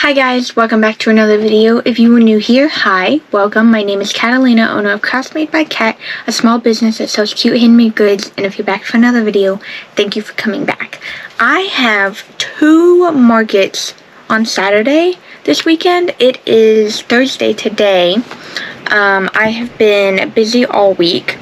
Hi guys, welcome back to another video. If you are new here, hi, welcome. My name is Catalina, owner of Krafts Made by Kat, a small business that sells cute handmade goods. And if you're back for another video, thank you for coming back. I have two markets on Saturday this weekend. It is Thursday today. I have been busy all week.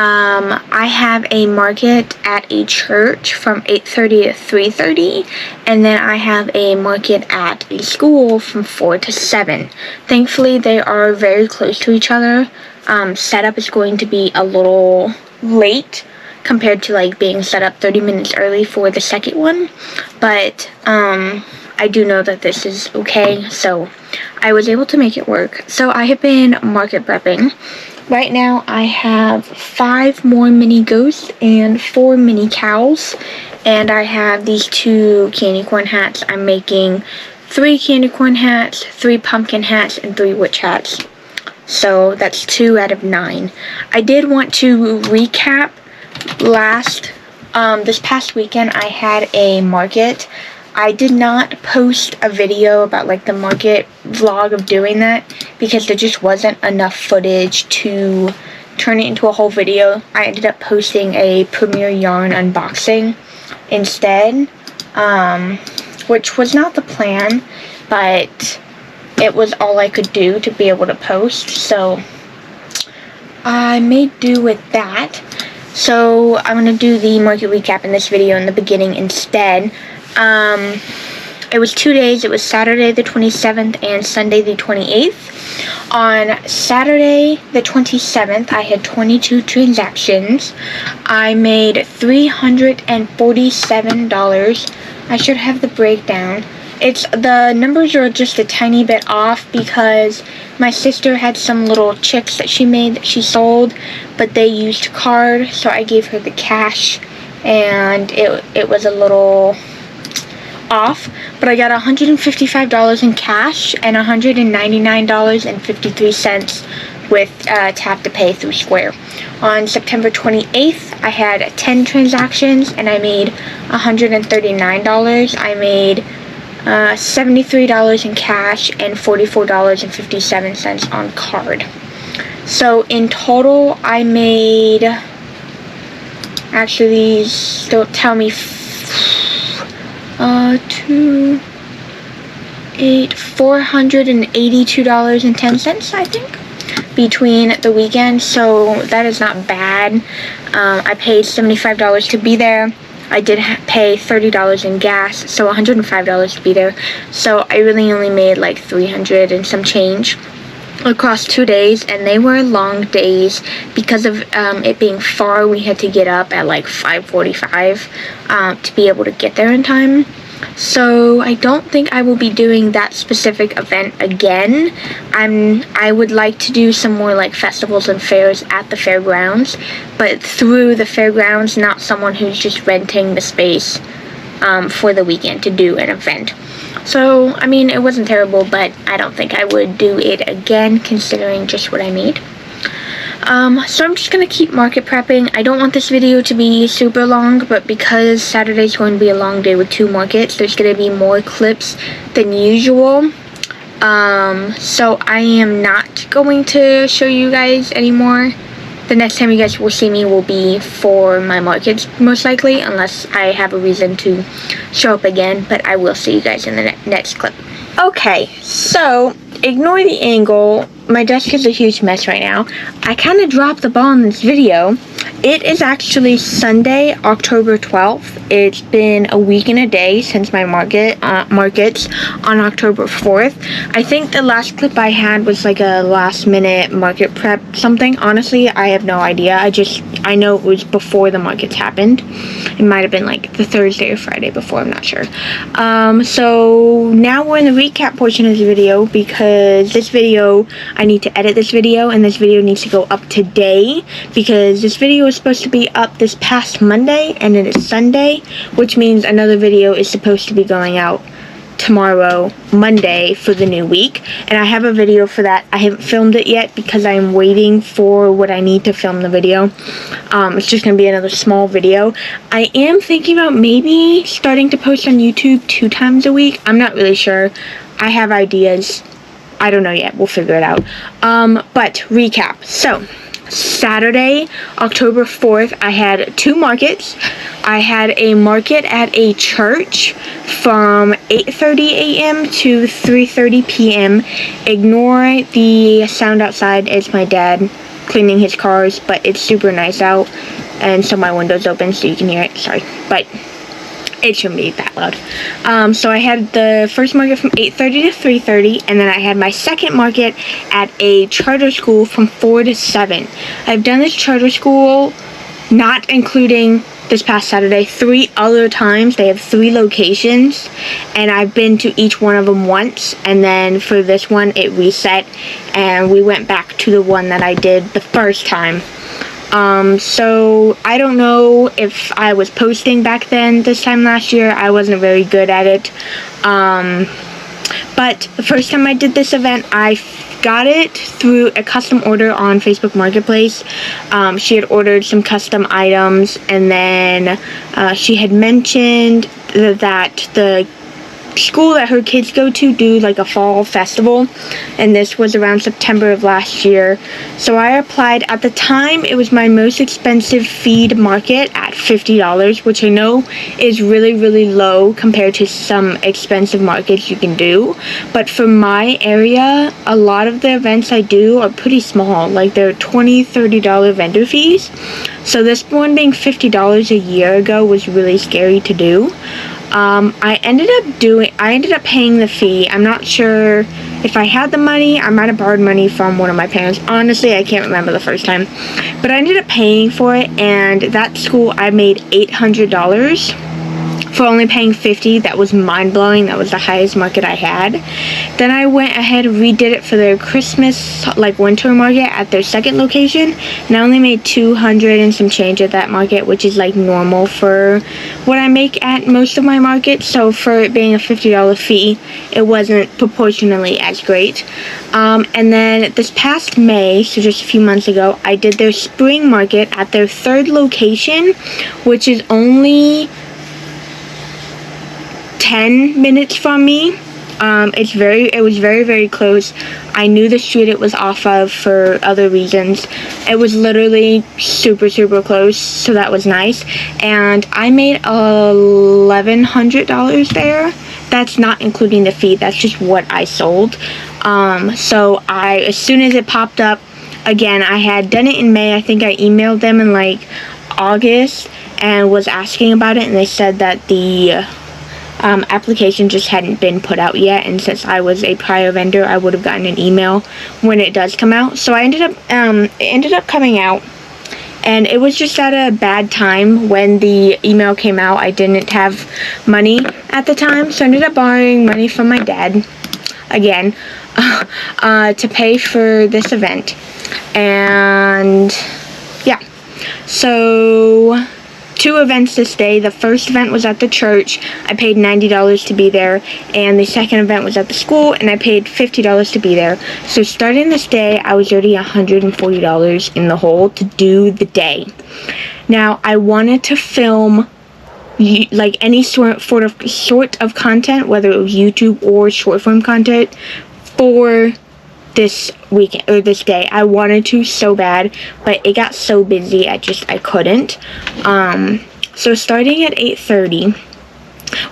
I have a market at a church from 8:30 to 3:30, and then I have a market at a school from 4 to 7. Thankfully, they are very close to each other. Setup is going to be a little late compared to like being set up 30 minutes early for the second one, but I do know that this is okay, so I was able to make it work. So I have been market prepping. Right now, I have 5 more mini ghosts and 4 mini cows, and I have these 2 candy corn hats. I'm making 3 candy corn hats, 3 pumpkin hats, and 3 witch hats. So that's 2 out of 9. I did want to recap this past weekend I had a market. I did not post a video about like the market vlog of doing that because there just wasn't enough footage to turn it into a whole video. I ended up posting a Premier Yarn unboxing instead, which was not the plan, but it was all I could do to be able to post, so I made do with that. So I'm going to do the market recap in this video in the beginning instead. It was 2 days. It was Saturday the 27th and Sunday the 28th. On Saturday the 27th, I had 22 transactions. I made $347. I should have the breakdown. The numbers are just a tiny bit off because my sister had some little chicks that she made that she sold, but they used card, so I gave her the cash, and it was a little off, but I got $155 in cash and $199.53 with tap to pay through Square. On September 28th, I had 10 transactions and I made $139. I made $73 in cash and $44.57 on card. So in total, I made, actually these don't tell me, $482.10, I think, between the weekend, so that is not bad. I paid $75 to be there. I did pay $30 in gas, so $105 to be there, so I really only made like $300 and some change across 2 days, and they were long days because of it being far. We had to get up at like 5:45 to be able to get there in time. So I don't think I will be doing that specific event again. I would like to do some more like festivals and fairs at the fairgrounds, but through the fairgrounds, not someone who's just renting the space for the weekend to do an event. So, I mean, it wasn't terrible, but I don't think I would do it again considering just what I made. So I'm just going to keep market prepping. I don't want this video to be super long, but because Saturday's going to be a long day with 2 markets, there's going to be more clips than usual. So I am not going to show you guys anymore. The next time you guys will see me will be for my markets, most likely, unless I have a reason to show up again, but I will see you guys in the next clip. Okay, so ignore the angle. My desk is a huge mess right now. I kind of dropped the ball in this video. It is actually Sunday, October 12th. It's been a week and a day since my markets on October 4th. I think the last clip I had was like a last minute market prep something. Honestly, I have no idea. I know it was before the markets happened. It might have been like the Thursday or Friday before, I'm not sure. So now we're in the recap portion of the video because this video, I need to edit this video, and this video needs to go up today because this video was supposed to be up this past Monday and it is Sunday, which means another video is supposed to be going out tomorrow, Monday, for the new week, and I have a video for that. I haven't filmed it yet because I'm waiting for what I need to film the video. It's just gonna be another small video. I am thinking about maybe starting to post on YouTube 2 times a week. I'm not really sure. I have ideas. I don't know yet. We'll figure it out. But recap. So, Saturday, October 4th, I had 2 markets. I had a market at a church from 8:30 a.m. to 3:30 p.m. Ignore the sound outside. It's my dad cleaning his cars, but it's super nice out, and so my window's open so you can hear it. Sorry, but it shouldn't be that loud. So I had the first market from 8:30 to 3:30, and then I had my second market at a charter school from 4 to 7. I've done this charter school, not including this past Saturday, 3 other times. They have 3 locations, and I've been to each one of them once, and then for this one, it reset, and we went back to the one that I did the first time. So I don't know if I was posting back then this time last year. I wasn't very good at it. But the first time I did this event, I got it through a custom order on Facebook Marketplace. She had ordered some custom items, and then she had mentioned that the school that her kids go to do like a fall festival, and this was around September of last year. So I applied. At the time, it was my most expensive feed market at $50, which I know is really, really low compared to some expensive markets you can do. But for my area, a lot of the events I do are pretty small, like they're $20, $30 vendor fees. So this one being $50 a year ago was really scary to do. I ended up paying the fee. I'm not sure if I had the money. I might have borrowed money from one of my parents. Honestly, I can't remember the first time. But I ended up paying for it, and that school I made $800 for only paying $50. That was mind-blowing. That was the highest market I had. Then I went ahead and redid it for their Christmas, like winter market at their second location, and I only made $200 and some change at that market, which is like normal for what I make at most of my markets. So for it being a $50 fee, it wasn't proportionally as great. And then this past May, so just a few months ago, I did their spring market at their third location, which is only 10 minutes from me. It was very, very close. I knew the street it was off of for other reasons. It was literally super, super close, so that was nice. And I made $1,100 there. That's not including the fee. That's just what I sold. So as soon as it popped up, again, I had done it in May. I think I emailed them in like August and was asking about it, and they said that the application just hadn't been put out yet, and since I was a prior vendor, I would have gotten an email when it does come out. So it ended up coming out, and it was just at a bad time when the email came out. I didn't have money at the time, so I ended up borrowing money from my dad again to pay for this event. And yeah, so 2 events this day. The first event was at the church. I paid $90 to be there, and the second event was at the school, and I paid $50 to be there. So starting this day, I was already $140 in the hole to do the day. Now, I wanted to film like any sort of content, whether it was YouTube or short form content, for this weekend or this day. I wanted to so bad, but it got so busy I couldn't. So starting at 8:30,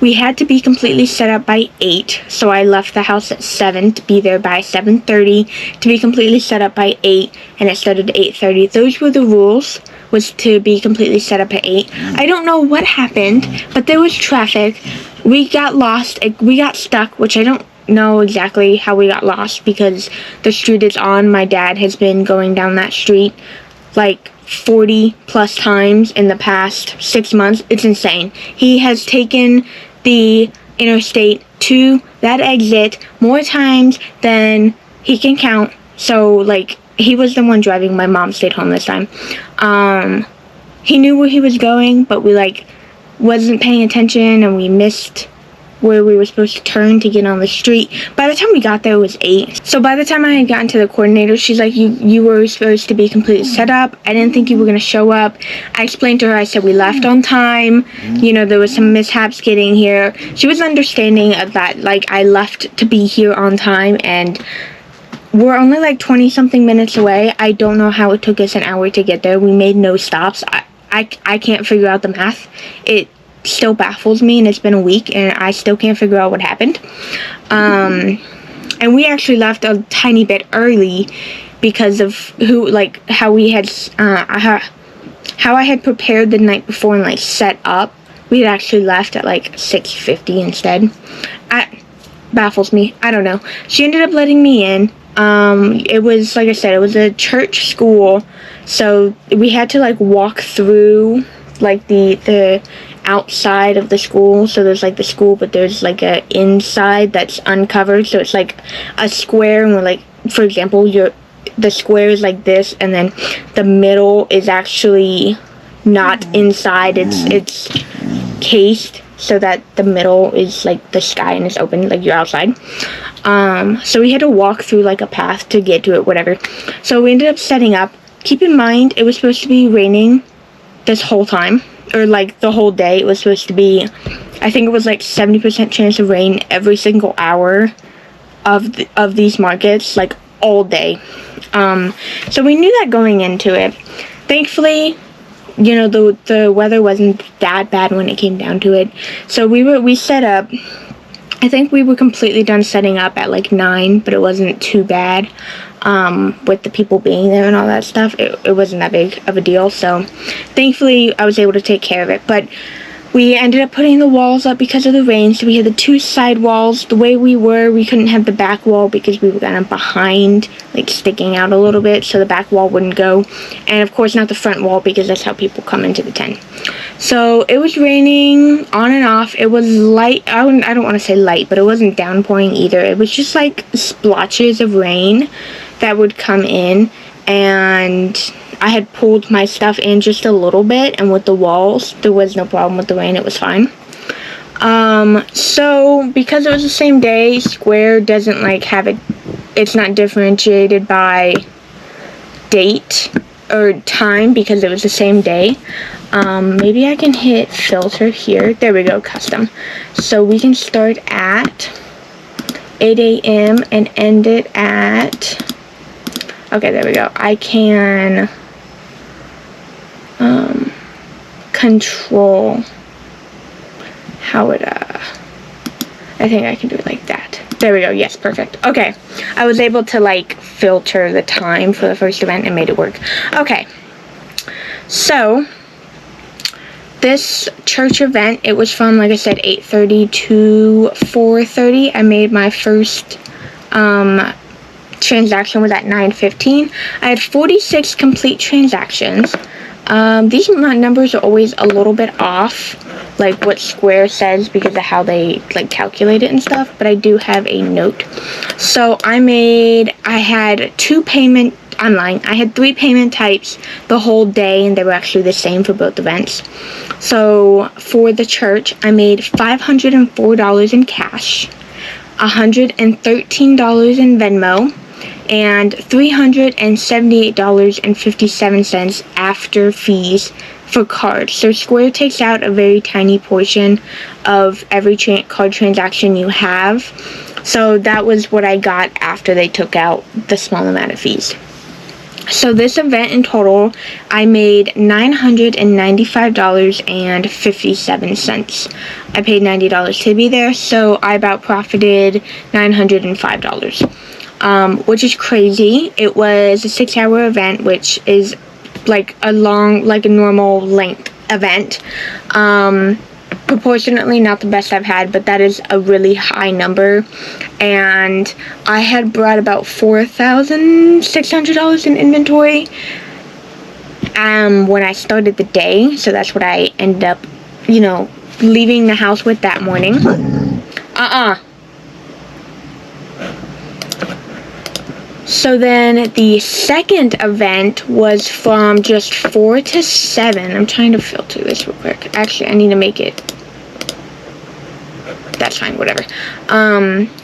we had to be completely set up by 8, so I left the house at 7 to be there by 7:30 to be completely set up by 8, and it started at 8:30. Those were the rules, was to be completely set up at 8. I don't know what happened, but there was traffic. We got lost. We got stuck, which I don't know exactly how we got lost because the street it's on, my dad has been going down that street like 40 plus times in the past 6 months. It's insane. He has taken the interstate to that exit more times than he can count. So like, he was the one driving. My mom stayed home this time. He knew where he was going, but we like wasn't paying attention, and we missed where we were supposed to turn to get on the street. By the time we got there, it was 8. So by the time I had gotten to the coordinator, she's like, you were supposed to be completely set up. I didn't think you were going to show up. I explained to her, I said we left on time. You know, there was some mishaps getting here. She was understanding of that, like, I left to be here on time, and we're only like 20 something minutes away. I don't know how it took us an hour to get there. We made no stops. I can't figure out the math. It still baffles me, and it's been a week and I still can't figure out what happened. And we actually left a tiny bit early because of how we had how I had prepared the night before and like set up. We had actually left at like 6:50 instead. It baffles me. I don't know. She ended up letting me in. It was, like I said, it was a church school, so we had to like walk through like the outside of the school. So there's like the school, but there's like a inside that's uncovered, so it's like a square, and we're like, for example, the square is like this, and then the middle is actually not inside, it's cased so that the middle is like the sky and it's open, like you're outside. So we had to walk through like a path to get to it, whatever. So we ended up setting up. Keep in mind, it was supposed to be raining this whole time, or like the whole day. It was supposed to be, I think it was like 70% chance of rain every single hour of these markets, like all day. So we knew that going into it. Thankfully, you know, the weather wasn't that bad when it came down to it. So we set up. I think we were completely done setting up at like 9, but it wasn't too bad. With the people being there and all that stuff, it wasn't that big of a deal. So thankfully I was able to take care of it. But we ended up putting the walls up because of the rain. So we had the 2 side walls. The way we couldn't have the back wall because we were kind of behind, like sticking out a little bit, so the back wall wouldn't go. And of course not the front wall, because that's how people come into the tent. So it was raining on and off. It was light. I don't want to say light, but it wasn't downpouring either. It was just like splotches of rain that would come in, and I had pulled my stuff in just a little bit, and with the walls, there was no problem with the rain. It was fine. So because it was the same day, Square doesn't like have it. It's not differentiated by date or time because it was the same day. Maybe I can hit filter here. There we go, custom. So we can start at 8 a.m. and end it at, okay, there we go. I can control how it, I think I can do it like that. There we go. Yes, perfect. Okay. I was able to like filter the time for the first event and made it work. Okay. So this church event, it was from, like I said, 8:30 to 4:30. I made my first transaction was at 9:15. I had 46 complete transactions. These numbers are always a little bit off, like what Square says, because of how they like calculate it and stuff, but I do have a note. So I had 2 payment online. I had 3 payment types the whole day, and they were actually the same for both events. So for the church, I made $504 in cash, $113 in Venmo, and $378.57 after fees for cards. So Square takes out a very tiny portion of every card transaction you have. So that was what I got after they took out the small amount of fees. So this event in total, I made $995.57. I paid $90 to be there, so I about profited $905. Which is crazy. It was a 6-hour event, which is like a normal length event. Proportionately not the best I've had, but that is a really high number. And I had brought about $4,600 in inventory when I started the day. So that's what I ended up, you know, leaving the house with that morning. So then the second event was from just 4 to 7. I'm trying to filter this real quick. Actually, I need to make it that's fine, whatever,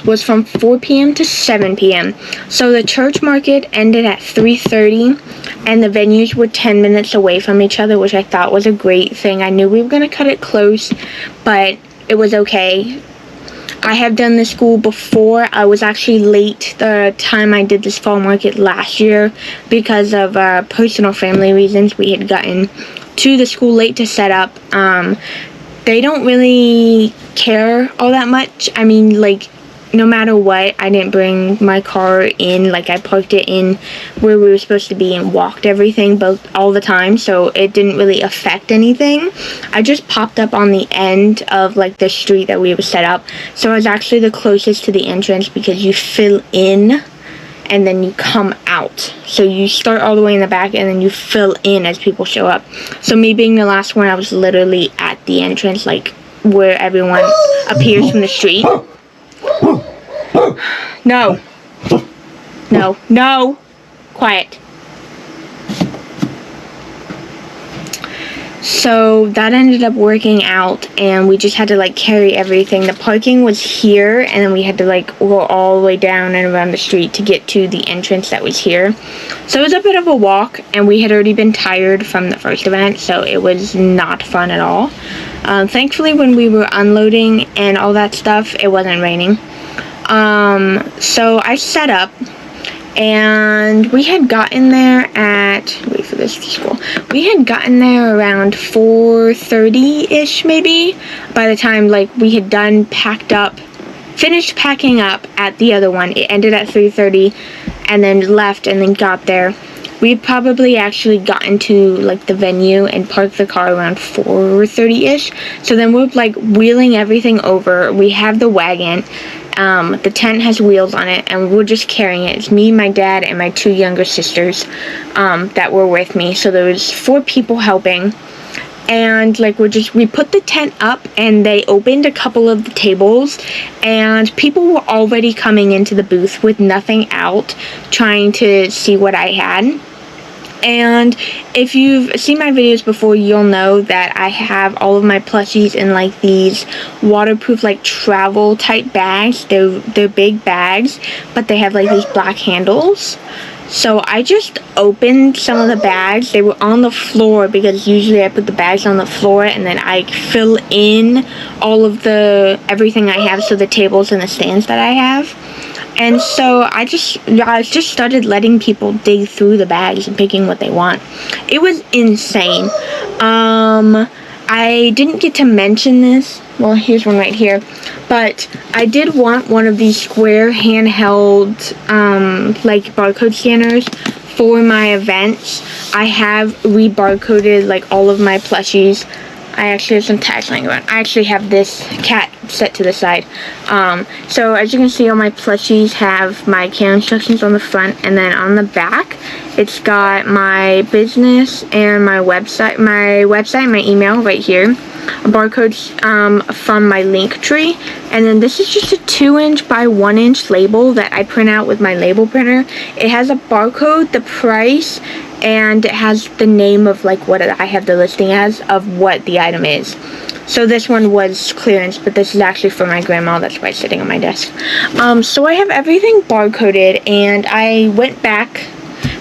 was from 4 p.m. to 7 p.m. So the church market ended at 3:30, and the venues were 10 minutes away from each other, which I thought was a great thing. I knew we were going to cut it close, but it was okay. I have done this school before. I was actually late the time I did this fall market last year because of personal family reasons. We had gotten to the school late to set up. They don't really care all that much. I mean, like, no matter what, I didn't bring my car in. Like, I parked it in where we were supposed to be and walked everything both all the time, so it didn't really affect anything. I just popped up on the end of, like, the street that we were set up, so I was actually the closest to the entrance because you fill in and then you come out. So you start all the way in the back and then you fill in as people show up. So me being the last one, I was literally at the entrance, like where everyone appears from the street. No. No. No. Quiet. So that ended up working out, and we just had to like carry everything. The parking was here, and then we had to like go all the way down and around the street to get to the entrance that was here. So it was a bit of a walk, and we had already been tired from the first event, so it was not fun at all. Thankfully, when we were unloading and all that stuff, it wasn't raining. So I set up, and we had gotten there at, wait for this to scroll, we had gotten there around 4:30-ish maybe, by the time like we had done finished packing up at the other one. It ended at 3:30, and then left and then got there. We probably actually gotten to like the venue and parked the car around 4:30-ish. So then we're like wheeling everything over. We have the wagon. The tent has wheels on it, and we're just carrying it. It's me, my dad, and my 2 younger sisters that were with me. So there was 4 people helping, and like we put the tent up, and they opened a couple of the tables, and people were already coming into the booth with nothing out, trying to see what I had. And if you've seen my videos before, you'll know that I have all of my plushies in like these waterproof like travel type bags. They're big bags, but they have like these black handles. So I just opened some of the bags. They were on the floor because usually I put the bags on the floor and then I fill in all of everything I have, so the tables and the stands that I have. And so I just started letting people dig through the bags and picking what they want. It was insane. I didn't get to mention this. Well, here's one right here. But I did want one of these square handheld like barcode scanners for my events. I have re-barcoded like all of my plushies. I actually have some tags lying around. I actually have this cat set to the side. So as you can see, all my plushies have my care instructions on the front, and then on the back, it's got my business and my website, my email right here, a barcode from my link tree, and then this is just a 2-inch by 1-inch label that I print out with my label printer. It has a barcode, the price, and it has the name of like what I have the listing as of what the item is. So this one was clearance, but this is actually for my grandma. That's why it's sitting on my desk. So I have everything barcoded, and I went back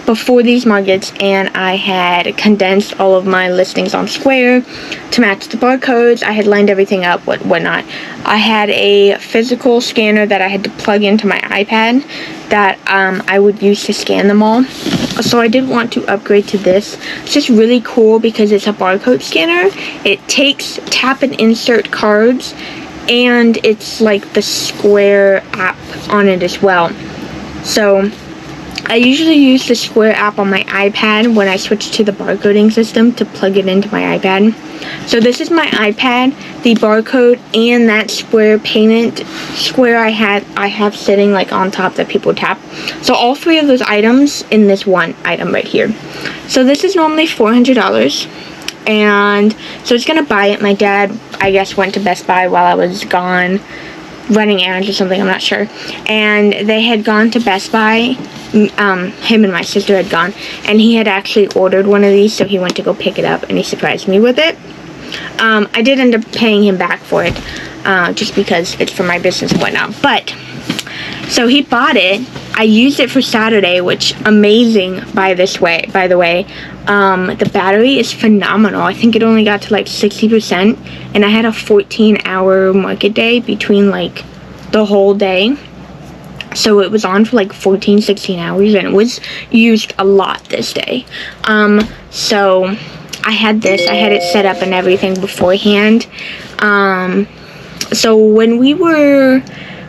before these markets and I had condensed all of my listings on Square to match the barcodes. I had lined everything up, whatnot. I had a physical scanner that I had to plug into my iPad that I would use to scan them all. So I did want to upgrade to this. It's just really cool because it's a barcode scanner. It takes tap and insert cards, and it's like the Square app on it as well. So I usually use the Square app on my iPad when I switch to the barcoding system to plug it into my iPad. So this is my iPad, the barcode, and that Square payment square I have sitting like on top that people tap. So all 3 of those items in this one item right here. So this is normally $400, and so it's gonna buy it. My dad, I guess, went to Best Buy while I was gone, running errands or something, I'm not sure, and they had gone to Best Buy. Him and my sister had gone, and he had actually ordered one of these, so he went to go pick it up, and he surprised me with it. I did end up paying him back for it. just because it's for my business and whatnot. But so he bought it. I used it for Saturday, which amazing by the way. The battery is phenomenal. I think it only got to like 60%, and I had a 14-hour market day between like the whole day. So it was on for like 16 hours, and it was used a lot this day. So I had it set up and everything beforehand. So when we were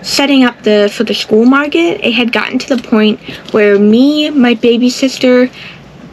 setting up for the school market, it had gotten to the point where me, my baby sister,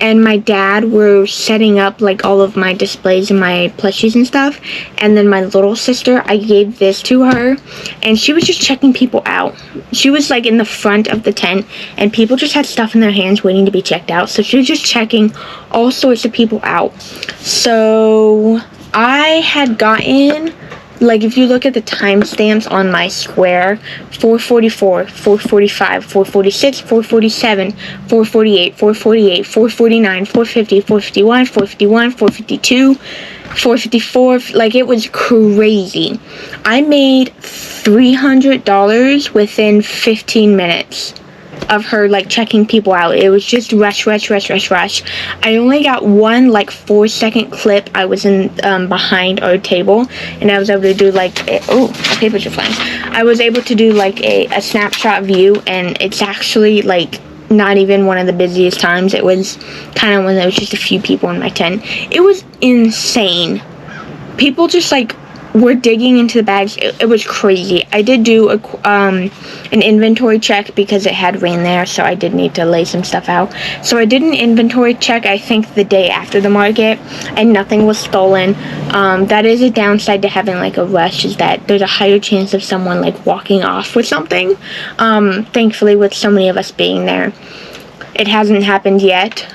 and my dad were setting up like all of my displays and my plushies and stuff. And then my little sister, I gave this to her, and she was just checking people out. She was like in the front of the tent, and people just had stuff in their hands waiting to be checked out. So she was just checking all sorts of people out. So I had gotten, like, if you look at the timestamps on my square, 444, 445, 446, 447, 448, 448, 449, 450, 451, 451, 452, 454, like, it was crazy. I made $300 within 15 minutes of her like checking people out. It was just rush. I only got one like 4-second clip. I was in behind our table, and I was able to do like my papers are flying. I was able to do like a snapshot view, and it's actually like not even one of the busiest times. It was kind of when there was just a few people in my tent. It was insane. People just like were digging into the bags. It was crazy. I did do an inventory check because it had rain there, so I did need to lay some stuff out. So I did an inventory check, I think the day after the market, and nothing was stolen. That is a downside to having like a rush, is that there's a higher chance of someone like walking off with something. Thankfully, with so many of us being there, it hasn't happened yet.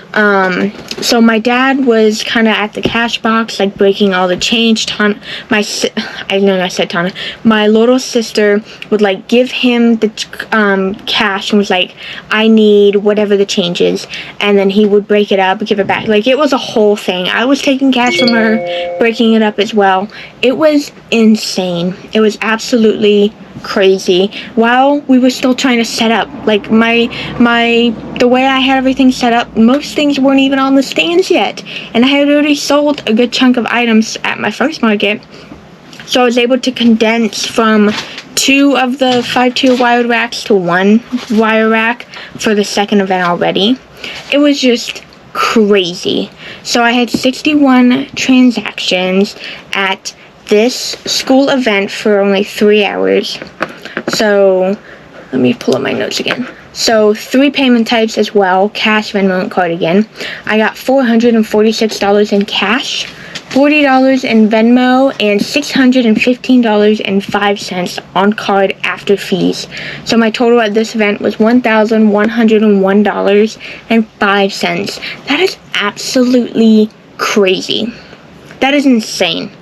So my dad was kind of at the cash box, like breaking all the change. My little sister would like give him the cash and was like, I need whatever the change is, and then he would break it up, give it back. Like, it was a whole thing. I was taking cash from her, breaking it up as well. It was insane. It was absolutely crazy. While we were still trying to set up, like, the way I had everything set up, most things weren't even on the stands yet, and I had already sold a good chunk of items at my first market. So I was able to condense from 2 of the 5-tier wire racks to 1 wire rack for the second event already. It was just crazy. So I had 61 transactions at this school event for only 3 hours. So let me pull up my notes again. So 3 payment types as well, cash, Venmo, and card again. I got $446 in cash, $40 in Venmo, and $615.05 on card after fees. So my total at this event was $1,101.05. That is absolutely crazy. That is insane.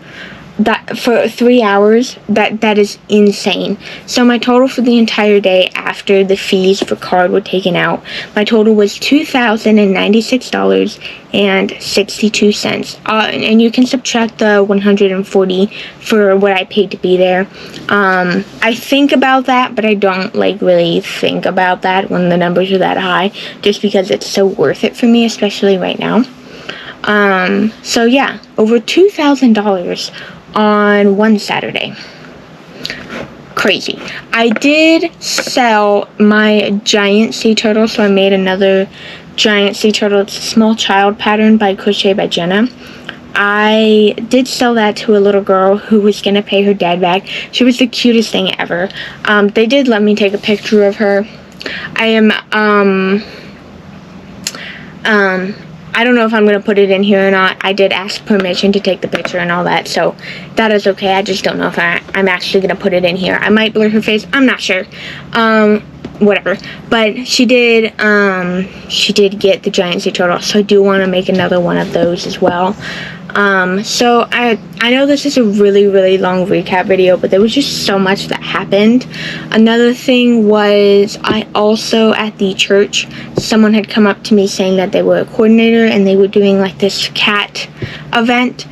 That for 3 hours, that is insane. So my total for the entire day after the fees for card were taken out, my total was $2,096.62. And you can subtract the $140 for what I paid to be there. I think about that, but I don't like really think about that when the numbers are that high, just because it's so worth it for me, especially right now. So yeah, over $2,000 on one Saturday. Crazy. I did sell my giant sea turtle, so I made another giant sea turtle. It's a small child pattern by Crochet by Jenna. I did sell that to a little girl who was gonna pay her dad back. She was the cutest thing ever. They did let me take a picture of her. I don't know if I'm going to put it in here or not. I did ask permission to take the picture and all that, so that is okay. I just don't know if I'm actually going to put it in here. I might blur her face. I'm not sure. Whatever. But she did get the giant sea turtle, so I do want to make another one of those as well. So I know this is a really, really long recap video, but there was just so much that happened. Another thing was, I also, at the church, someone had come up to me saying that they were a coordinator and they were doing like this cat event.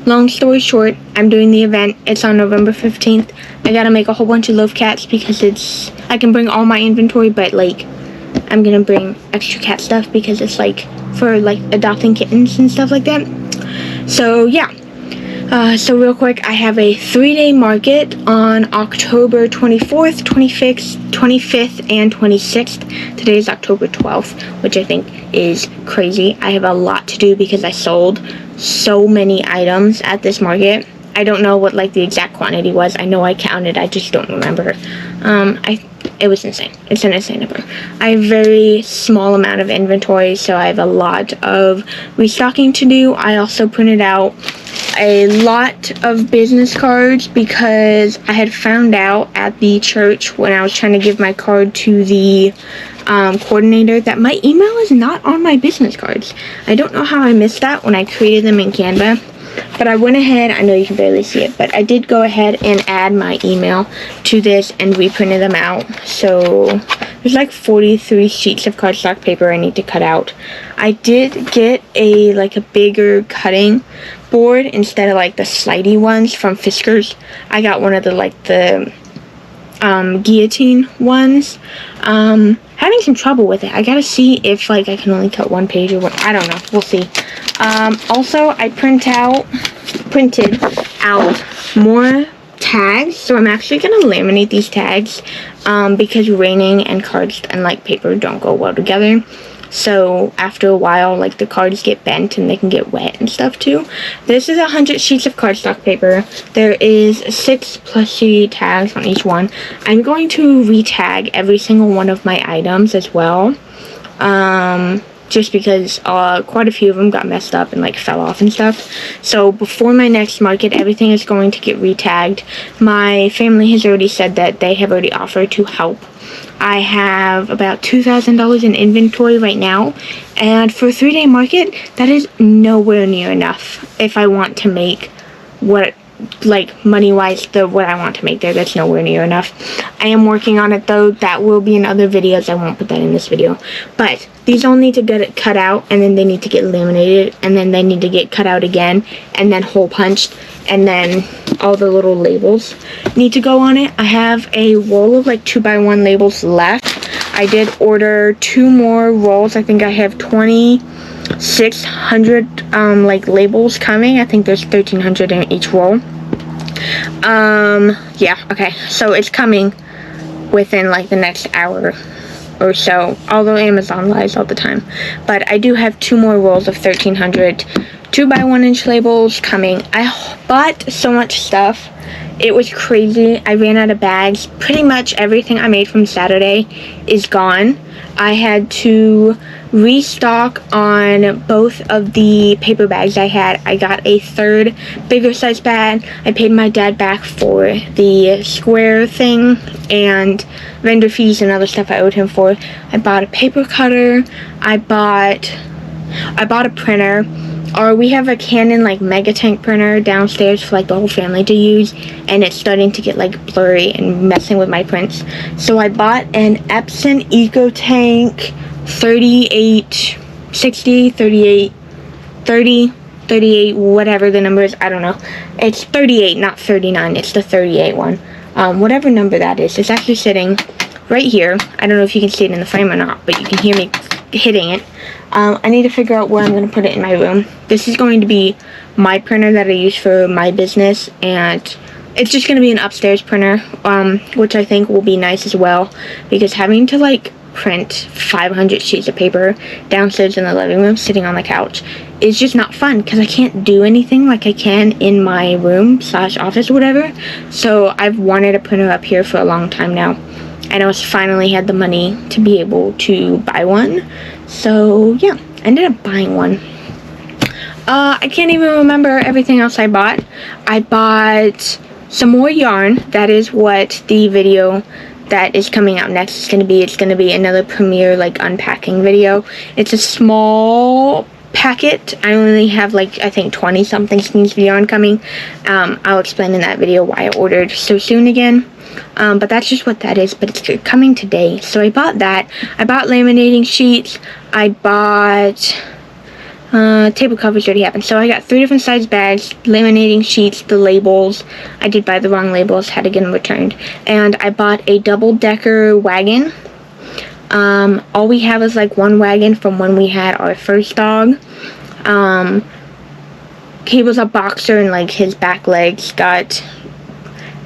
long story short, I'm doing the event. It's on November 15th. I gotta make a whole bunch of loaf cats because I can bring all my inventory, but like I'm gonna bring extra cat stuff because it's like for like adopting kittens and stuff like that. So yeah. So real quick, I have a 3-day market on October 24th, 25th, and 26th. Today is October 12th, which I think is crazy. I have a lot to do because I sold so many items at this market. I don't know what like the exact quantity was. I know I counted, I just don't remember. It was insane. It's an insane number. I have a very small amount of inventory, so I have a lot of restocking to do. I also printed out a lot of business cards because I had found out at the church when I was trying to give my card to the coordinator that my email is not on my business cards. I don't know how I missed that when I created them in Canva. But I went ahead, I know you can barely see it, but I did go ahead and add my email to this and reprinted them out. So there's like 43 sheets of cardstock paper I need to cut out. I did get a bigger cutting board instead of like the slidey ones from Fiskars. I got one of the guillotine ones. Having some trouble with it. I gotta see if like I can only cut one page or what. I don't know. We'll see. Also, I printed out more tags, so I'm actually gonna laminate these tags because raining and cards and like paper don't go well together. So after a while, like the cards get bent and they can get wet and stuff too. This is 100 sheets of cardstock paper. There is 6 plushie tags on each one. I'm going to re-tag every single one of my items as well. Just because quite a few of them got messed up and like fell off and stuff. So before my next market, everything is going to get re-tagged. My family has already said that they have already offered to help. I have about $2,000 in inventory right now, and for a 3-day market, that is nowhere near enough if I want to make what, like money-wise, what I want to make there. That's nowhere near enough. I am working on it though. That will be in other videos. I won't put that in this video. But these all need to get it cut out, and then they need to get laminated, and then they need to get cut out again, and then hole punched, and then all the little labels need to go on it. I have a roll of like 2x1 labels left. I did order 2 more rolls. I think I have 2,600 like labels coming. I think there's 1,300 in each roll. Yeah, okay, so it's coming within like the next hour or so, although Amazon lies all the time. But I do have 2 more rolls of 1,300 2x1 inch labels coming. I bought so much stuff. It was crazy. I ran out of bags. Pretty much everything I made from Saturday is gone. I had to restock on both of the paper bags I had. I got a 3rd bigger size bag. I paid my dad back for the square thing and vendor fees and other stuff I owed him for. I bought a paper cutter. I bought a printer. Or we have a Canon like mega tank printer downstairs for like the whole family to use, and it's starting to get like blurry and messing with my prints. So I bought an Epson EcoTank 3860, 38, 30, 38, whatever the number is, I don't know. It's 38, not 39, it's the 38 one. Whatever number that is. It's actually sitting right here. I don't know if you can see it in the frame or not, but you can hear me hitting it. I need to figure out where I'm going to put it in my room. This is going to be my printer that I use for my business, and it's just going to be an upstairs printer, which I think will be nice as well, because having to like print 500 sheets of paper downstairs in the living room sitting on the couch is just not fun, because I can't do anything like I can in my room / office or whatever. So I've wanted a printer up here for a long time now, and I was finally had the money to be able to buy one. So yeah, I ended up buying one. I can't even remember everything else I bought. I bought some more yarn. That is what the video that is coming out next is going to be. It's going to be another premiere like unpacking video. It's a small packet. I only have like I think 20 something skeins of yarn coming. I'll explain in that video why I ordered so soon again. But that's just what that is, but it's coming today. So I bought that. I bought laminating sheets. I bought Table covers already happened. So I got 3 different size bags, laminating sheets, the labels. I did buy the wrong labels, had to get them returned. And I bought a double-decker wagon. All we have is like one wagon from when we had our first dog. He was a boxer and like his back legs got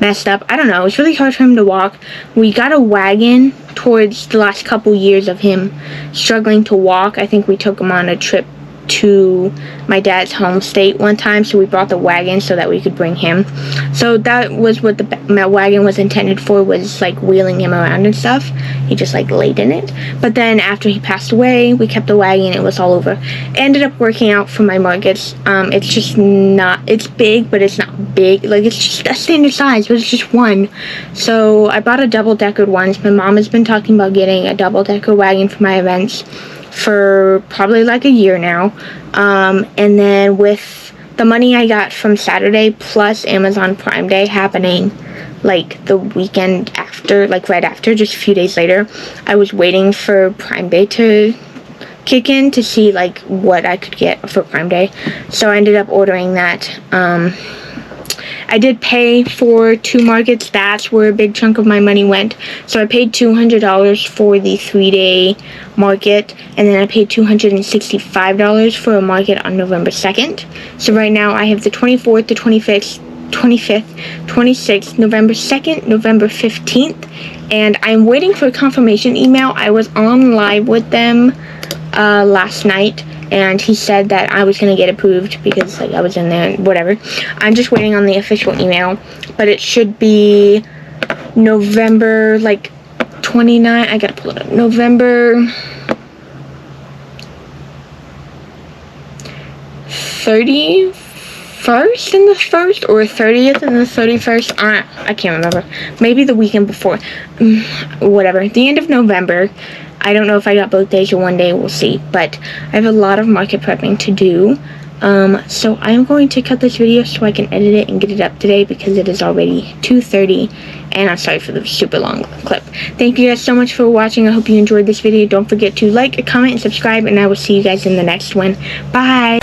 messed up. I don't know. It's really hard for him to walk. We got a wagon towards the last couple years of him struggling to walk. I think we took him on a trip to my dad's home state one time, so we brought the wagon so that we could bring him. So that was what the wagon was intended for, was like wheeling him around and stuff. He just like laid in it. But then after he passed away, we kept the wagon. It was all over. It ended up working out for my markets. It's just not, it's big, but it's not big. Like, it's just a standard size, but it's just one. So I bought a double-decker once. My mom has been talking about getting a double-decker wagon for my events for probably like a year now. And then with the money I got from Saturday plus Amazon Prime Day happening like the weekend after, like right after, just a few days later, I was waiting for Prime Day to kick in to see like what I could get for Prime Day. So I ended up ordering that. I did pay for 2 markets. That's where a big chunk of my money went. So I paid $200 for the 3-day market, and then I paid $265 for a market on November 2nd. So right now I have the 24th, the 25th, 26th, November 2nd, November 15th, and I'm waiting for a confirmation email. I was on live with them last night, and he said that I was going to get approved because like I was in there, whatever. I'm just waiting on the official email, but it should be November like 29. I gotta pull it up. November 31st and the 1st, or 30th and the 31st. I can't remember. Maybe the weekend before. Whatever. The end of November. I don't know if I got both days or one day, we'll see. But I have a lot of market prepping to do. So I'm going to cut this video so I can edit it and get it up today because it is already 2:30. And I'm sorry for the super long clip. Thank you guys so much for watching. I hope you enjoyed this video. Don't forget to like, comment, and subscribe. And I will see you guys in the next one. Bye!